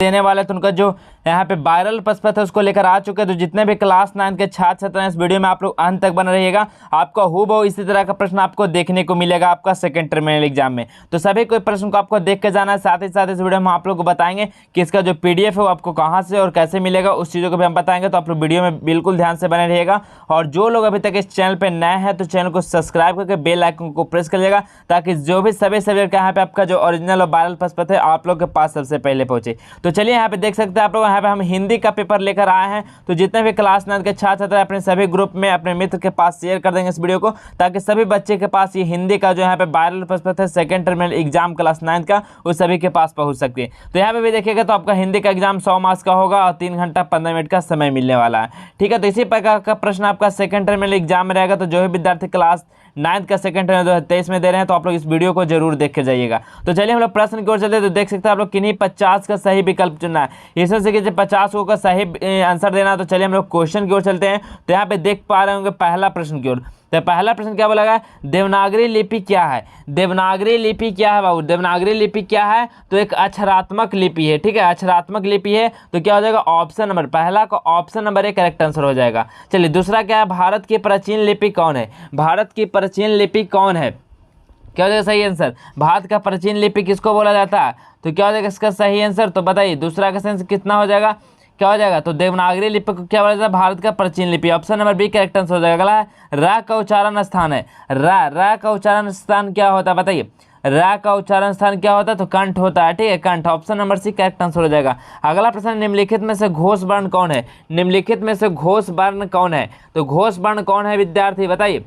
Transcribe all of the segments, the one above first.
देने वाले, तो उनका जो यहाँ पे वायरल प्रश्न है उसको लेकर आ चुके हैं। तो जितने भी क्लास 9 के छात्र छात्र हैं इस वीडियो में आप लोग अंत तक बने रहिएगा, आपको हूबहू इसी तरह का प्रश्न आपको देखने को मिलेगा आपका सेकंड टर्मिनल एग्जाम में। तो सभी कोई प्रश्न को आपको देख के जाना है, साथ ही साथ इस वीडियो में आप लोग को बताएंगे कि इसका जो PDF है वो आपको कहाँ से और कैसे मिलेगा, उस चीज़ों को भी हम बताएंगे। तो आप लोग वीडियो में बिल्कुल ध्यान से बने रहिएगा। और जो लोग अभी तक इस चैनल पर नए हैं तो चैनल को सब्सक्राइब करके बेल आइकन को प्रेस करिएगा, ताकि जो भी सभी सब्जेक्ट यहाँ पे आपका जो ओरिजिनल और वायरल प्रश्न है आप लोग के पास सबसे पहले पहुंचे। तो चलिए यहाँ पे देख सकते हैं आप लोग, यहाँ पे हम हिंदी का पेपर लेकर आए हैं। तो जितने भी क्लास 9 के छात्र छात्र अपने सभी ग्रुप में अपने मित्र के पास शेयर कर देंगे इस वीडियो को, ताकि सभी बच्चे के पास ये हिंदी का जो यहाँ पे वायरल प्रश्न है सेकंड टर्मिनल एग्जाम क्लास 9 का वो सभी के पास पहुंच सकते हैं। तो यहाँ पे भी देखिएगा तो आपका हिंदी का एग्जाम 100 मार्क्स का होगा और 3 घंटा 15 मिनट का समय मिलने वाला है। ठीक है, तो इसी प्रकार का प्रश्न आपका सेकंड टर्मिनल एग्जाम में रहेगा। तो जो भी विद्यार्थी क्लास 9 का सेकंड टर्मिनल 2023 में दे रहे हैं तो आप लोग इस वीडियो को जरूर देख के जाइएगा। तो चलिए हम लोग प्रश्न की ओर चलते हैं। तो देख सकते हैं आप लोग किन्हीं 50 का सही विकल्प चुनना है, इसमें से कि 50 को का सही आंसर देना है। तो चलिए हम लोग क्वेश्चन की ओर चलते हैं। तो यहाँ पे देख पा रहे होंगे पहला प्रश्न की ओर। तो पहला प्रश्न क्या बोला है, देवनागरी लिपि क्या है। देवनागरी लिपि क्या है बाबू, देवनागरी लिपि क्या है, तो एक अक्षरात्मक लिपि है। ठीक है, अक्षरात्मक लिपि है। तो क्या हो जाएगा, ऑप्शन नंबर पहला का ऑप्शन नंबर 1 करेक्ट आंसर हो जाएगा। चलिए दूसरा क्या है, भारत की प्राचीन लिपि कौन है। भारत की प्राचीन लिपि कौन है, क्या हो जाएगा सही आंसर। भारत का प्राचीन लिपि किसको बोला जाता है, तो क्या हो जाएगा इसका सही आंसर। तो बताइए दूसरा का सेंस कितना हो जाएगा, क्या हो जाएगा, तो देवनागरी लिपि को क्या बोला जाता है, भारत का प्राचीन लिपि। Option number B correct answer हो जाएगा। अगला है रा का उच्चारण स्थान है। रा का उच्चारण स्थान क्या होता है, बताइए रा का उच्चारण स्थान क्या होता है, तो कंठ होता है। ठीक है, कंठ। Option number C correct answer हो जाएगा। अगला प्रश्न, निम्नलिखित में से घोष वर्ण कौन है। निम्नलिखित में से घोष वर्ण कौन है, तो घोष वर्ण कौन है विद्यार्थी बताइए।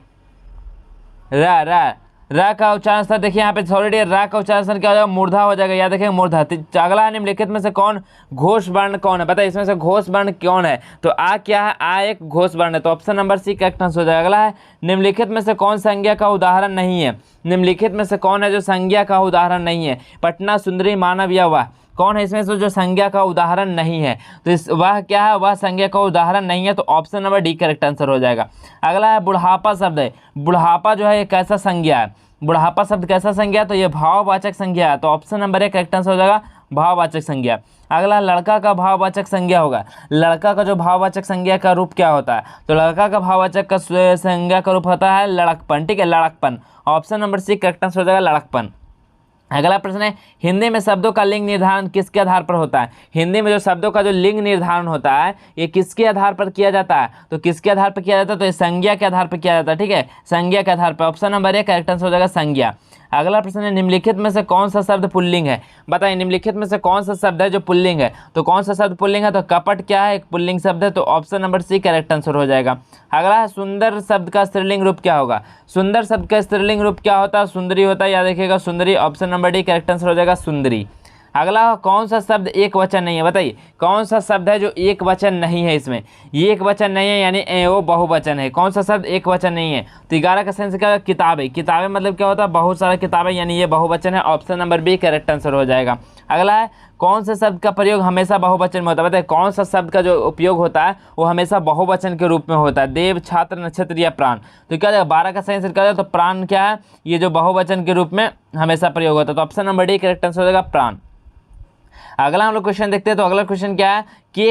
रा का उच्चारण स्थान देखिए यहाँ पे ऑलरेडी रा का उच्चारण स्थान क्या हो जाएगा, मूर्धा हो जाएगा। याद रखिए मूर्धा। अगला निम्नलिखित में से कौन घोष वर्ण कौन है, बताइए इसमें से घोष वर्ण कौन है, तो आ क्या है, आ एक घोष वर्ण है। तो option number C correct answer हो जाएगा। अगला है निम्नलिखित में से कौन संज्ञा का उदाहरण नहीं है। निम्नलिखित में से कौन है जो संज्ञा का उदाहरण नहीं है, पटना, सुंदरी, मानव या वह, कौन है इसमें से जो संज्ञा का उदाहरण नहीं है। तो इस वह क्या है, वह संज्ञा का उदाहरण नहीं है। तो option number D correct answer हो जाएगा। अगला है बुढ़ापा शब्द है। बुढ़ापा जो है ये कैसा संज्ञा है, बुढ़ापा शब्द कैसा संज्ञा है, तो ये भाववाचक संज्ञा है। तो ऑप्शन नंबर 1 करेक्ट आंसर हो जाएगा, भाववाचक संज्ञा। अगला लड़का का भाववाचक संज्ञा होगा। लड़का का जो भाववाचक संज्ञा का रूप क्या होता है, तो लड़का का भाववाचक का संज्ञा का रूप होता है लड़कपन। ठीक है, लड़कपन। Option number C correct answer हो जाएगा, लड़कपन। अगला प्रश्न है, हिंदी में शब्दों का लिंग निर्धारण किसके आधार पर होता है। हिंदी में जो शब्दों का जो लिंग निर्धारण होता है ये किसके आधार पर किया जाता है, तो किसके आधार पर किया जाता है, तो ये संज्ञा के आधार पर किया जाता है। ठीक है, संज्ञा के आधार पर। ऑप्शन नंबर 1 करेक्ट आंसर हो जाएगा, संज्ञा। अगला प्रश्न है, निम्नलिखित में से कौन सा शब्द पुल्लिंग है। बताइए निम्नलिखित में से कौन सा शब्द है जो पुल्लिंग है, तो कौन सा शब्द पुल्लिंग है, तो कपट क्या है, एक पुल्लिंग शब्द है। तो option number C correct answer हो जाएगा। अगला है, सुंदर शब्द का स्त्रीलिंग रूप क्या होगा। सुंदर शब्द का स्त्रीलिंग रूप क्या होता है, सुंदरी होता है। याद रखिएगा सुंदरी। Option number D correct answer हो जाएगा, सुंदरी। अगला, कौन सा शब्द एक वचन नहीं है। बताइए कौन सा शब्द है जो एक वचन नहीं है, इसमें ये एक वचन नहीं है यानी वो बहुवचन है। कौन सा शब्द एक वचन नहीं है, तो 11 का सेंस क्या है, किताबें। किताबें मतलब क्या होता है, बहुत सारा किताबें, यानी ये बहुवचन है। Option number B correct answer हो जाएगा। अगला है, कौन से शब्द का प्रयोग हमेशा बहुवचन में होता है। बताइए कौन सा शब्द का जो उपयोग होता है वो हमेशा बहुवचन के रूप में होता है। देव, छात्र, नक्षत्र या प्राण। तो क्या जाएगा, 12 का सही आंसर क्या जाएगा, तो प्राण क्या है, ये जो बहुवचन के रूप में हमेशा प्रयोग होता है। तो option number D correct answer हो जाएगा, प्राण। अगला हम लोग क्वेश्चन देखते हैं। तो अगला क्वेश्चन क्या है,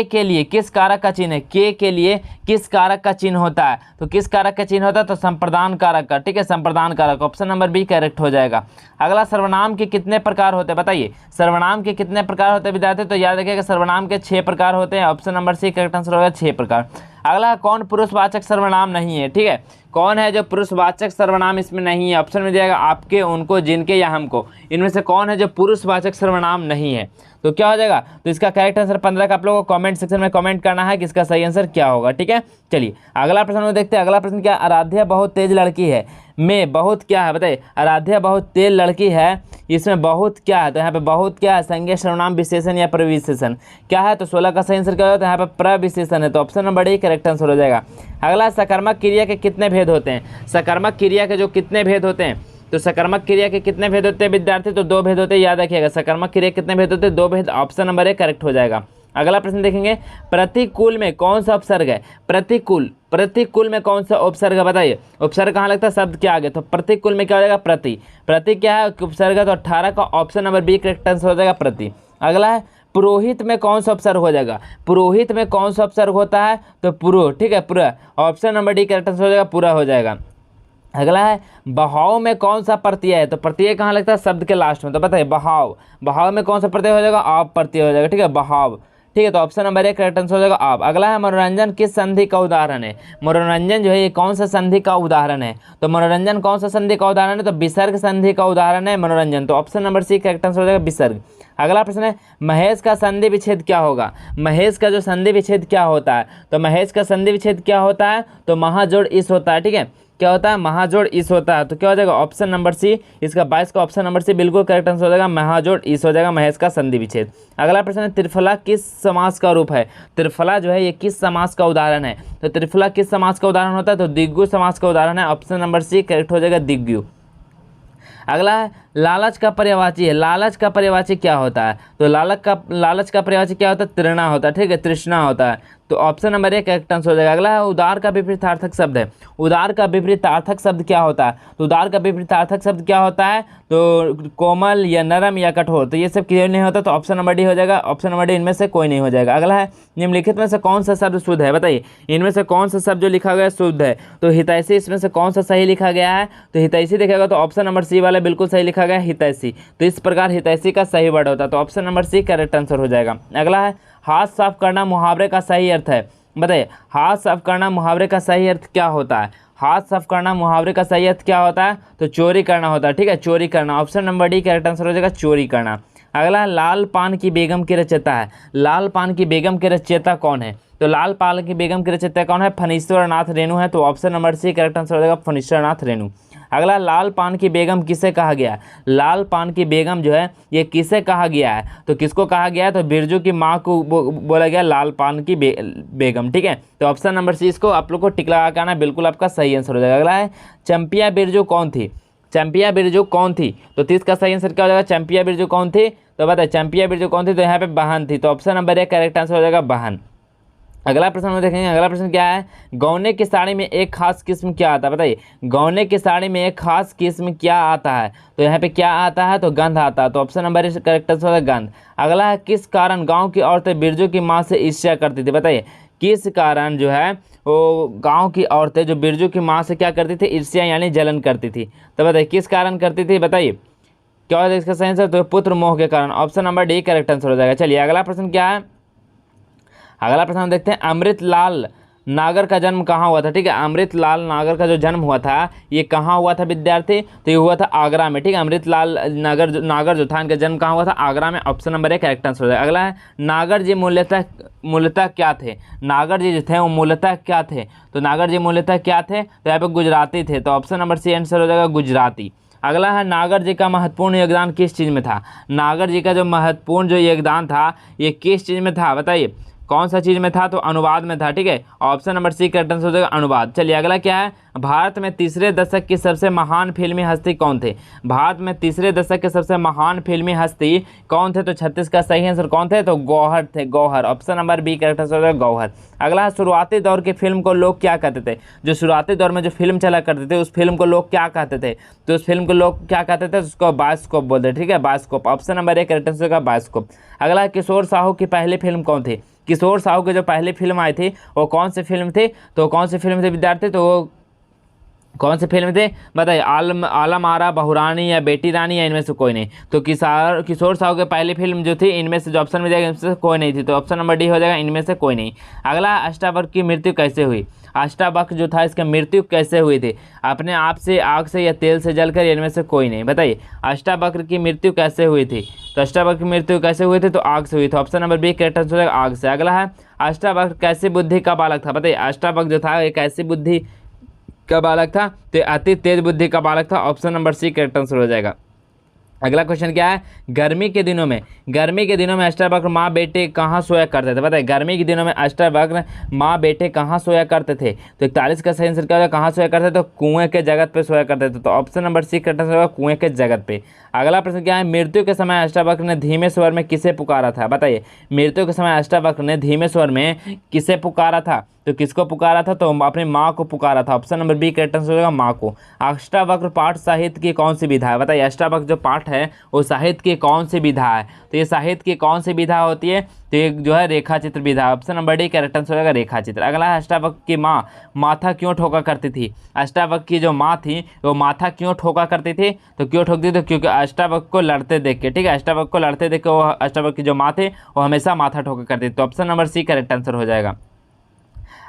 के लिए किस कारक का चिन्ह है। के लिए किस कारक का चिन्ह होता है, तो किस कारक का चिन्ह होता है, तो संप्रदान कारक का। ठीक है, संप्रदान कारक। ऑप्शन नंबर बी करेक्ट हो जाएगा। अगला, सर्वनाम के कितने प्रकार होते हैं। बताइए सर्वनाम के कितने प्रकार होते हैं विद्यार्थी, तो याद रखिएगा सर्वनाम के 6 प्रकार होते हैं। Option number C correct answer होगा, 6 प्रकार। अगला, कौन पुरुषवाचक सर्वनाम नहीं है। ठीक है, कौन है जो पुरुषवाचक सर्वनाम इसमें नहीं है। ऑप्शन में दिया आपके, उनको, जिनके या हमको, इनमें से कौन है जो पुरुषवाचक सर्वनाम नहीं है, तो क्या हो जाएगा, तो इसका करेक्ट आंसर 15 का आप लोगों को कमेंट सेक्शन में कमेंट करना है कि इसका सही आंसर क्या होगा। ठीक है, चलिए अगला प्रश्न में देखते हैं। अगला प्रश्न क्या, आराध्या बहुत तेज लड़की है में बहुत क्या है। बताइए आराध्या बहुत तेज लड़की है, इसमें बहुत क्या है, तो यहाँ पे बहुत क्या है, संज्ञा, सर्वनाम, विशेषण या प्रविशेषण क्या है। तो 16 का सही आंसर क्या होगा, तो यहाँ पे प्रविशेषण है। तो option number D correct answer हो जाएगा। अगला, सकर्मक क्रिया के कितने भेद होते हैं। सकर्मक क्रिया के जो कितने भेद होते हैं, तो सकर्मक क्रिया के कितने भेद होते हैं विद्यार्थी, तो 2 भेद होते हैं। याद रखिएगा सकर्मक क्रिया कितने भेद होते हैं, 2 भेद। ऑप्शन नंबर 1 करेक्ट हो जाएगा। अगला प्रश्न देखेंगे, प्रतिकूल में कौन सा उपसर्ग है। प्रतिकूल में कौन सा उपसर्ग है। बताइए उपसर्ग कहाँ लगता है, शब्द के आगे। तो प्रतिकूल में क्या हो जाएगा, प्रति क्या है उपसर्ग है। तो 18 का option number B correct answer हो जाएगा, प्रति। अगला है, पुरोहित में कौन सा उपसर्ग हो जाएगा, पुरोहित में कौन सा उपसर्ग होता है, तो पुरो, ठीक है, पूरा। Option number D correct answer हो जाएगा, पूरा हो जाएगा। अगला है बहाव में कौन सा प्रत्यय है, तो प्रत्यय कहाँ लगता है, शब्द के लास्ट में, तो बताइए बहाव, बहाव में कौन सा प्रत्यय हो जाएगा, आप प्रत्यय हो जाएगा, ठीक है, बहाव, ठीक है, तो ऑप्शन नंबर एक करेक्ट आंसर हो जाएगा आप। अगला है मनोरंजन किस संधि का उदाहरण है, मनोरंजन जो है ये कौन सा संधि का उदाहरण है, तो मनोरंजन कौन सा संधि का उदाहरण है, तो विसर्ग संधि का उदाहरण है मनोरंजन, तो option number C correct answer हो जाएगा विसर्ग। अगला प्रश्न है महेश का संधि विच्छेद क्या होगा, महेश का जो संधि विच्छेद क्या होता है, तो महेश का संधि विच्छेद क्या होता है, तो महाजोड़ इस होता है, ठीक है, क्या होता है, महाजोड़ इस होता है, तो क्या हो जाएगा ऑप्शन नंबर सी, इसका 22 का ऑप्शन नंबर सी बिल्कुल करेक्ट आंसर हो जाएगा, महाजोड़ इस हो जाएगा महेश का संधि विच्छेद। अगला प्रश्न है त्रिफला किस समास का रूप है, त्रिफला जो है ये किस समास का उदाहरण है, तो त्रिफला किस समास का उदाहरण होता है, तो दिग्गु समास का उदाहरण है, ऑप्शन नंबर सी करेक्ट हो जाएगा दिग्गु। अगला है लालच का पर्यायवाची है, लालच का पर्यायवाची क्या होता है, तो लालच का पर्यायवाची क्या होता है, तृष्णा होता है, ठीक है, तृष्णा होता है, तो ऑप्शन नंबर एक करेक्ट आंसर हो जाएगा। अगला है उदार का विपरीतार्थक शब्द है, उदार का विपरीतार्थक शब्द क्या होता है, तो उदार का विपरीतार्थक शब्द क्या होता है, तो कोमल या नरम या कठोर, तो ये सब क्लियर नहीं होता, तो ऑप्शन नंबर डी हो जाएगा, ऑप्शन नंबर डी इनमें से कोई नहीं हो जाएगा। अगला है निम्नलिखित में से कौन सा शब्द शुद्ध है, बताइए इनमें से कौन सा शब्द जो लिखा गया है शुद्ध है, तो हितैषी इसमें से कौन सा सही लिखा गया है, तो हितैषी देखेगा तो ऑप्शन नंबर सी वाला बिल्कुल सही लिखा गया है हितैषी, तो इस प्रकार हितैषी का सही वर्ड होता है, तो option number C correct answer हो जाएगा। अगला है हाथ साफ करना मुहावरे का सही अर्थ है, बताइए हाथ साफ करना मुहावरे का सही अर्थ क्या होता है, हाथ साफ करना मुहावरे का सही अर्थ क्या होता है, तो चोरी करना होता है, ठीक है, चोरी करना, option number D correct answer हो जाएगा चोरी करना। अगला लाल पान की बेगम की रचयिता है, लाल पान की बेगम के रचयिता कौन है, तो लाल पान की बेगम की रचयिता कौन है, फणीश्वर नाथ रेणु है, तो option number C correct answer हो जाएगा फणीश्वर नाथ रेणु। अगला लाल पान की बेगम किसे कहा गया, लाल पान की बेगम जो है ये किसे कहा गया है, तो किसको कहा गया है, तो बिरजू की माँ को बोला गया लाल पान की बेगम, ठीक है, तो ऑप्शन नंबर सी इसको आप लोग को टिक लगा के आना, बिल्कुल आपका सही आंसर हो जाएगा। अगला है चंपिया बिरजू कौन थी, चंपिया बिरजू कौन थी, तो 30 का सही आंसर क्या हो जाएगा, चंपिया बिरजू कौन थी, तो बताए चंपिया बिरजू कौन थी, तो यहाँ पे बहन थी, तो ऑप्शन नंबर एक करेक्ट आंसर हो जाएगा बहन। अगला प्रश्न में देखेंगे, अगला प्रश्न क्या है, गौने की साड़ी में एक खास किस्म क्या आता है, बताइए गौने की साड़ी में एक खास किस्म क्या आता है, तो यहाँ पे क्या आता है, तो गंध आता है, तो ऑप्शन नंबर करेक्ट आंसर होगा गंध। अगला है किस कारण गांव की औरतें बिरजू की माँ से ईर्ष्या करती थी, बताइए किस कारण जो है वो गांव की औरतें जो बिरजू की माँ से क्या करती थी, ईर्ष्या यानी जलन करती थी, तो बताइए किस कारण करती थी, बताइए क्या होगा इसका सही आंसर, तो पुत्र मोह के कारण, option number D correct answer हो जाएगा। चलिए अगला प्रश्न क्या है, अगला प्रश्न हम देखते हैं अमृतलाल नागर का जन्म कहाँ हुआ था, ठीक है, अमृतलाल नागर का जो जन्म हुआ था ये कहाँ हुआ था विद्यार्थी, तो ये हुआ था आगरा में, ठीक है, अमृतलाल नागर जो था इनका जन्म कहाँ हुआ था, आगरा में, ऑप्शन नंबर एक करेक्ट आंसर हो जाएगा। अगला है नागर जी मूलतः क्या थे, नागर जी जो थे वो मूलतः क्या थे, तो नागर जी मूलतः क्या थे, तो यहाँ पे गुजराती थे, तो ऑप्शन नंबर सी आंसर हो जाएगा गुजराती। अगला है नागर जी का महत्वपूर्ण योगदान किस चीज़ में था, नागर जी का जो महत्वपूर्ण जो योगदान था ये किस चीज़ में था, बताइए कौन सा चीज़ में था, तो अनुवाद में था, ठीक है, option number C correct answer हो जाएगा अनुवाद। चलिए अगला क्या है, भारत में तीसरे दशक की सबसे महान फिल्मी हस्ती कौन थे, भारत में तीसरे दशक के सबसे महान फिल्मी हस्ती कौन थे, तो 36 का सही आंसर कौन थे, तो गौहर थे, Gauhar, option number B correct answer हो जाएगा गौहर। अगला शुरुआती दौर की फिल्म को लोग क्या कहते थे, जो शुरुआती दौर में जो फिल्म चला करते थे उस फिल्म को लोग क्या कहते थे, तो उस फिल्म को लोग क्या कहते थे, उसको बायोस्कोप बोलते, ठीक है, बायोस्कोप, ऑप्शन नंबर एक करेक्ट आंसर होगा बायोस्कोप। अगला किशोर साहू की पहली फिल्म कौन थी, किशोर साहू की जो पहली फिल्म आई थी वो कौन सी फिल्म थी, तो कौन सी फिल्म थी विद्यार्थी, तो वो कौन सी फिल्म थे, बताइए आलम आरा, बहुरानी या बेटी रानी या इनमें से कोई नहीं, तो किशोर साहू की पहली फिल्म जो थी इनमें से जो ऑप्शन में जाएगा इनमें से कोई नहीं थी, तो ऑप्शन नंबर डी हो जाएगा इनमें से कोई नहीं। अगला अष्टावक्र की मृत्यु कैसे हुई, अष्टावक्र जो था इसका मृत्यु कैसे हुई थी, अपने आप से, आग से या तेल से जलकर, इनमें से कोई नहीं, बताइए अष्टावक्र की मृत्यु कैसे हुई थी, तो अष्टावक्र की मृत्यु कैसे हुई थी, तो आग से हुई थी, option number B correct answer हो जाएगा आग से। अगला है अष्टावक्र कैसी बुद्धि का बालक था, बताइए अष्टावक्र जो था एक ऐसी बुद्धि का बालक था, तो अति तेज बुद्धि का बालक था, option number C correct answer हो जाएगा। अगला क्वेश्चन क्या है, गर्मी के दिनों में अष्टावक्र माँ बेटे कहाँ सोया करते थे, बताइए गर्मी के दिनों में अष्टावक्र माँ बेटे कहाँ सोया करते थे, तो 41 का सही आंसर क्या होगा, कहाँ सोया करते थे, तो कुएं के जगत पे सोया करते थे, तो option number C correct answer होगा कुएं के जगत पे। अगला प्रश्न क्या है, मृत्यु के समय अष्टावक्र ने धीमे स्वर में किसे पुकारा था, बताइए मृत्यु के समय अष्टावक्र ने धीमे स्वर में किसे पुकारा था, तो किसको पुकारा था? तो अपनी माँ को पुकारा था। Option number B correct answer हो जाएगा माँ को। अष्टावक्र पाठ साहित्य की कौन सी विधा है? बताइए, अष्टावक्र जो पाठ है वो साहित्य की कौन सी विधा है? तो ये साहित्य की कौन सी विधा होती है? तो ये जो है रेखा चित्र विधा। Option number D correct answer हो जाएगा रेखा चित्र। अगला है, अष्टावक्र की माँ माथा क्यों ठोका करती थी? अष्टावक्र की जो माँ थी वो माथा क्यों ठोका करती थी? तो क्यों ठोकती थी? तो क्योंकि अष्टावक्र को लड़ते देख के, ठीक है, अष्टावक्र को लड़ते देख के वो अष्टावक्र की जो माँ थी वो हमेशा माथा ठोका करती थी। तो option number C correct answer हो जाएगा।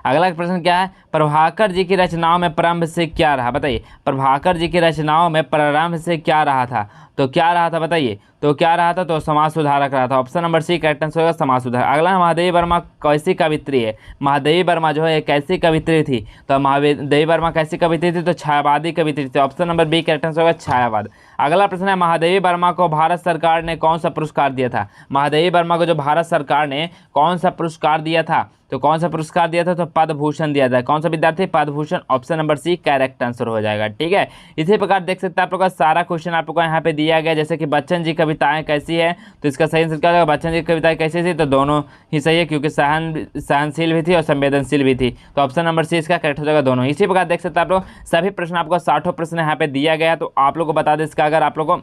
अगला प्रश्न क्या है? प्रभाकर जी की रचनाओं में प्रारंभ से क्या रहा? बताइए, प्रभाकर जी की रचनाओं में प्रारंभ से क्या रहा था? तो क्या रहा था बताइए? तो क्या रहा था? तो समाज सुधारक रहा था। Option number C correct answer होगा समाज सुधारक। अगला, महादेवी वर्मा कैसी कवित्री है? महादेवी वर्मा जो है कैसी कवित्री थी? तो महादेवी वर्मा कैसी कवित्री थी? तो छायावादी कवित्री थी। Option number B correct answer होगा छायावाद। अगला प्रश्न है, महादेवी वर्मा को भारत सरकार ने कौन सा पुरस्कार दिया था? महादेवी वर्मा को जो भारत सरकार ने कौन सा पुरस्कार दिया था? तो कौन सा पुरस्कार दिया था? तो पद्म भूषण दिया था। कौन सा विद्यार्थी? Padma Bhushan. Option number C correct answer हो जाएगा। ठीक है, इसी प्रकार देख सकते हैं आप लोग का सारा क्वेश्चन आप लोग को यहाँ पे दिया गया। जैसे कि बच्चन जी कविताएं कैसी है? तो इसका सही आंसर क्या होगा? बच्चन जी की कविताएं कैसी थी? तो दोनों ही सही है, क्योंकि सहनशील भी थी और संवेदनशील भी थी। तो ऑप्शन नंबर सी इसका करेक्ट हो जाएगा दोनों। इसी प्रकार देख सकते हैं आप लोग सभी प्रश्न आपको 60 प्रश्न यहाँ पे दिया गया। तो आप लोग को बता दें, इसका अगर आप लोग को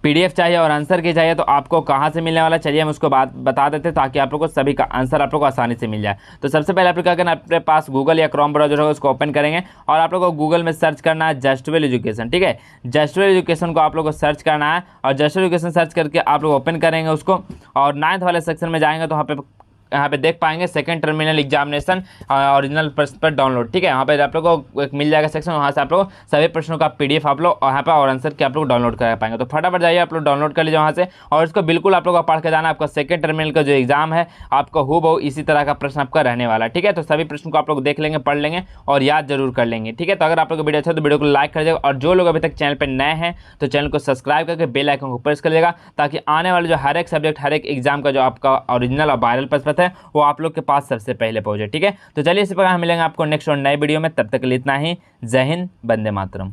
पीडीएफ चाहिए और आंसर की चाहिए तो आपको कहाँ से मिलने वाला, चलिए हम उसको बता देते हैं, ताकि आप लोग को सभी का आंसर आप लोग को आसानी से मिल जाए। तो सबसे पहले आप लोग क्या करना, अपने पास गूगल या क्रोम ब्राउजर होगा उसको ओपन करेंगे और आप लोग को गूगल में सर्च करना है जस्टवेल एजुकेशन। ठीक है, जस्टवेल एजुकेशन को आप लोग को सर्च करना है और जस्टवेल एजुकेशन सर्च करके आप लोग ओपन करेंगे उसको और 9th वाले सेक्शन में जाएंगे तो यहाँ पे देख पाएंगे सेकंड टर्मिनल एग्जामिनेशन ओरिजिनल प्रश्न पर डाउनलोड। ठीक है, यहाँ पे आप लोग को एक मिल जाएगा सेक्शन, वहाँ से आप लोग सभी प्रश्नों का पीडीएफ आप लोग यहाँ पे और आंसर के आप लोग डाउनलोड कर पाएंगे। तो फटाफट जाइए आप लोग डाउनलोड कर लीजिए वहाँ से और इसको बिल्कुल आप लोग का पढ़ के जाना। आपका सेकंड टर्मिनल का जो एग्जाम है आपका हूबहू इसी तरह का प्रश्न आपका रहने वाला है। ठीक है, तो सभी प्रश्न को आप लोग देख लेंगे, पढ़ लेंगे और याद जरूर कर लेंगे। ठीक है, तो अगर आप लोग को वीडियो अच्छा तो वीडियो को लाइक कर दीजिएगा और जो लोग अभी तक चैनल पर नए हैं तो चैनल को सब्सक्राइब करके बेल आइकन को प्रेस कर लीजिएगा, ताकि आने वाले जो हर एक सब्जेक्ट हर एक एग्जाम का जो आपका ओरिजिनल और वायरल प्रश्न है वो आप लोग के पास सबसे पहले पहुंचे। ठीक है, तो चलिए इसी प्रकार हम मिलेंगे आपको नेक्स्ट और नए वीडियो में। तब तक के लिए इतना ही। जय हिंद, वंदे मातरम।